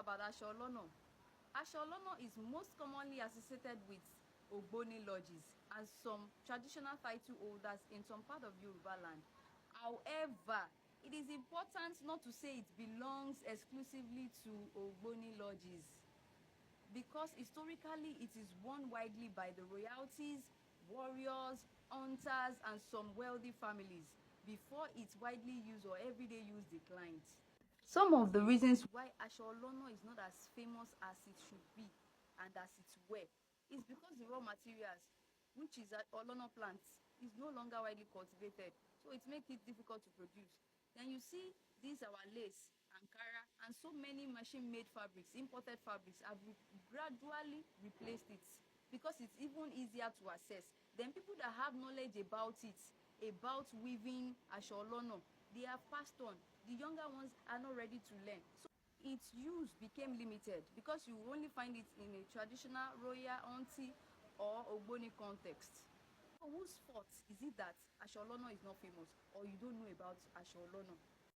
about Aṣọ Ọlọ. Aṣọ Ọlọ is most commonly associated with Ogboni lodges and some traditional title holders in some part of Yoruba land. However, it is important not to say it belongs exclusively to Ogboni lodges, because historically it is worn widely by the royalties, warriors, hunters, and some wealthy families before its widely used or everyday use declined. Some of the reasons why Aṣọ Ọlọ is not as famous as it should be and as it were is because the raw materials, which is Olono plants, is no longer widely cultivated, so it makes it difficult to produce. Then you see these our lace, Ankara, and so many machine-made fabrics, imported fabrics, have gradually replaced it because it's even easier to access. Then people that have knowledge about it, about weaving Aṣọ Ọlọ, they have passed on. The younger ones are not ready to learn. So its use became limited because you only find it in a traditional royal, auntie, or Ogboni context. So whose fault is it that Aṣọ Ọlọ is not famous, or you don't know about Aṣọ Ọlọ?